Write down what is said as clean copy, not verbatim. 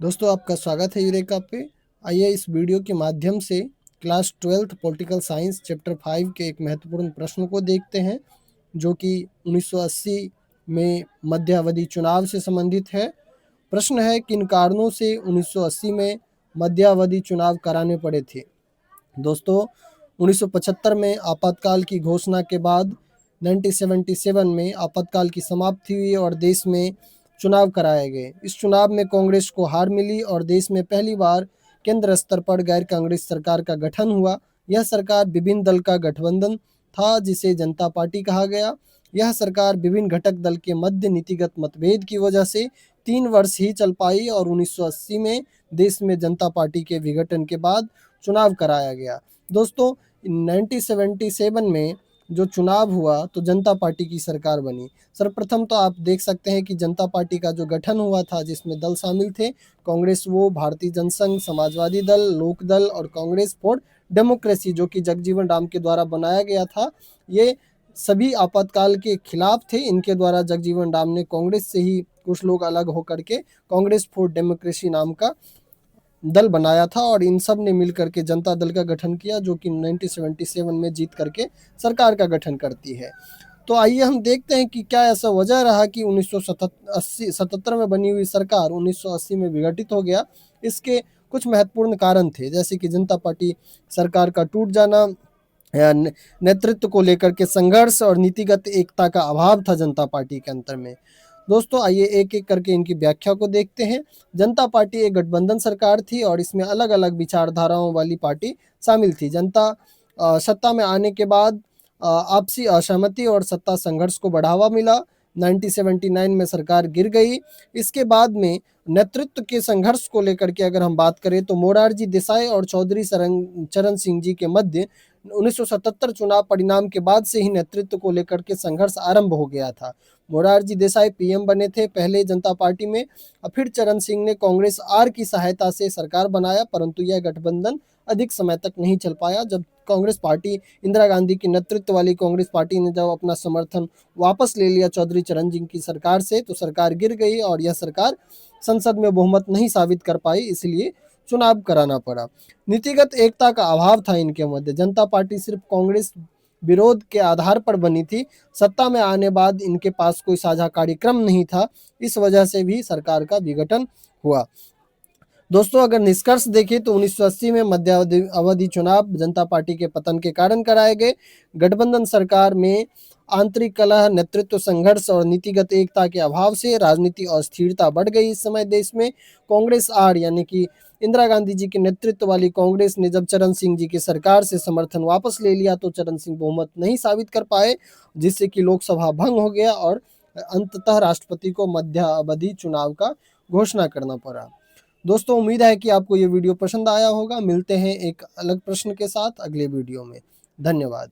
दोस्तों आपका स्वागत है यूरेका पे। आइए इस वीडियो के माध्यम से class 12th political science chapter 5 के एक महत्वपूर्ण प्रश्न को देखते हैं जो कि 1980 में मध्य अवधि चुनाव से संबंधित है। प्रश्न है, किन कारणों से 1980 में मध्य अवधि चुनाव कराने पड़े थे। दोस्तों 1975 में आपातकाल की घोषणा के बाद 1977 में आपातकाल की समाप्ति हुई और देश में चुनाव कराए गए। इस चुनाव में कांग्रेस को हार मिली और देश में पहली बार केंद्र स्तर पर गैर कांग्रेस सरकार का गठन हुआ। यह सरकार विभिन्न दल का गठबंधन था जिसे जनता पार्टी कहा गया। यह सरकार विभिन्न घटक दल के मध्य नीतिगत मतभेद की वजह से 3 वर्ष ही चल पाई और 1980 में देश में जनता पार्टी के विघटन के बाद चुनाव कराया गया। दोस्तों 1977 में जो चुनाव हुआ तो जनता पार्टी की सरकार बनी। सर्वप्रथम तो आप देख सकते हैं कि जनता पार्टी का जो गठन हुआ था जिसमें दल शामिल थे कांग्रेस, वो भारतीय जनसंघ, समाजवादी दल, लोक दल और कांग्रेस फॉर डेमोक्रेसी जो कि जगजीवन राम के द्वारा बनाया गया था। ये सभी आपातकाल के खिलाफ थे। इनके द्वारा जगजीवन राम ने कांग्रेस से ही कुछ लोग अलग होकर के कांग्रेस फॉर डेमोक्रेसी नाम का दल बनाया था और इन सब ने मिलकर के जनता दल का गठन किया जो कि 1977 में जीत करके सरकार का गठन करती है। तो आइए हम देखते हैं कि क्या ऐसा वजह रहा कि 1977 में बनी हुई सरकार 1980 में विघटित हो गया। इसके कुछ महत्वपूर्ण कारण थे, जैसे कि जनता पार्टी सरकार का टूट जाना, नेतृत्व को लेकर के संघर्ष और नीतिगत एकता का अभाव था जनता पार्टी के अंतर में। दोस्तों आइए एक एक करके इनकी व्याख्या को देखते हैं। जनता पार्टी एक गठबंधन सरकार थी और इसमें अलग अलग विचारधाराओं वाली पार्टी शामिल थी। जनता सत्ता में आने के बाद आपसी असहमति और सत्ता संघर्ष को बढ़ावा मिला। 1979 में सरकार गिर गई। इसके बाद में नेतृत्व के संघर्ष को लेकर के अगर हम बात करें तो मोरारजी देसाई और चौधरी चरण सिंह जी के मध्य 1977 चुनाव परिणाम के बाद से ही नेतृत्व को लेकर के संघर्ष आरंभ हो गया था। मोरारजी देसाई पीएम बने थे पहले जनता पार्टी में, और फिर चरण सिंह ने कांग्रेस आर की सहायता से सरकार बनाया, परंतु यह गठबंधन अधिक समय तक नहीं चल पाया। जब कांग्रेस पार्टी, इंदिरा गांधी की नेतृत्व वाली कांग्रेस पार्टी ने जब अपना समर्थन वापस ले लिया चौधरी चरण सिंह की सरकार से, तो सरकार गिर गई और यह सरकार संसद में बहुमत नहीं साबित कर पाई, इसलिए चुनाव कराना पड़ा। नीतिगत एकता का अभाव था इनके मध्य। जनता पार्टी सिर्फ कांग्रेस विरोध के आधार पर बनी थी। सत्ता में आने बाद इनके पास कोई साझा कार्यक्रम नहीं था। इस वजह से भी सरकार का विघटन हुआ। दोस्तों अगर निष्कर्ष देखें तो 1980 में मध्य अवधि चुनाव जनता पार्टी के पतन के कारण कराए गए। गठबंधन सरकार में आंतरिक कलह, नेतृत्व संघर्ष और नीतिगत एकता के अभाव से राजनीति अस्थिरता बढ़ गई। इस समय देश में कांग्रेस आर यानी कि इंदिरा गांधी जी के नेतृत्व वाली कांग्रेस ने जब चरण सिंह जी की सरकार से समर्थन वापस ले लिया तो चरण सिंह बहुमत नहीं साबित कर पाए, जिससे कि लोकसभा भंग हो गया और अंततः राष्ट्रपति को मध्य अवधि चुनाव का घोषणा करना पड़ा। दोस्तों उम्मीद है कि आपको ये वीडियो पसंद आया होगा। मिलते हैं एक अलग प्रश्न के साथ अगले वीडियो में। धन्यवाद।